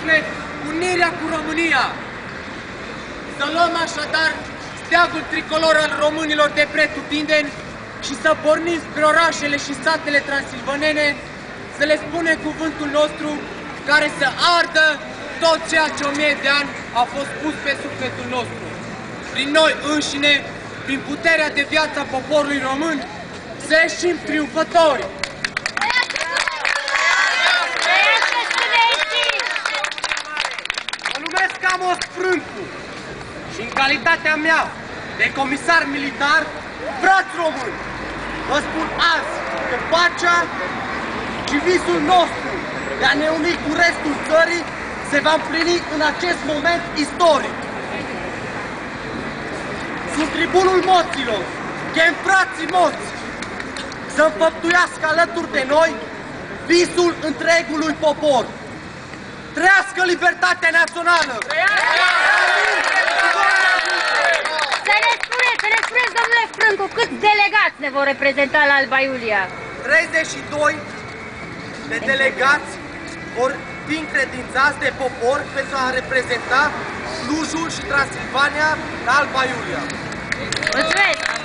suflet unirea cu România. Să luăm așadar steagul tricolor al românilor de pretutindeni și să pornim spre orașele și satele transilvanene, să le spunem cuvântul nostru care să ardă tot ceea ce 1000 de ani a fost pus pe sufletul nostru. Prin noi înșine, prin puterea de viață a poporului român, să ieșim triumfători! Mă numesc Amos Frâncu și în calitatea mea de comisar militar, frați români, vă spun azi că pacea și visul nostru de a ne uni cu restul țării se va împlini în acest moment istoric. Sunt tribunul moților, chem frații moți să împăptuiască alături de noi visul întregului popor. Trăiască libertatea națională! Să ne spuneți, domnule Frâncu, câți delegați ne vor reprezenta la Alba Iulia? 32 de delegați vor fi încredințați de popor pentru a reprezenta Clujul și Transilvania la Alba Iulia. Mulțumesc!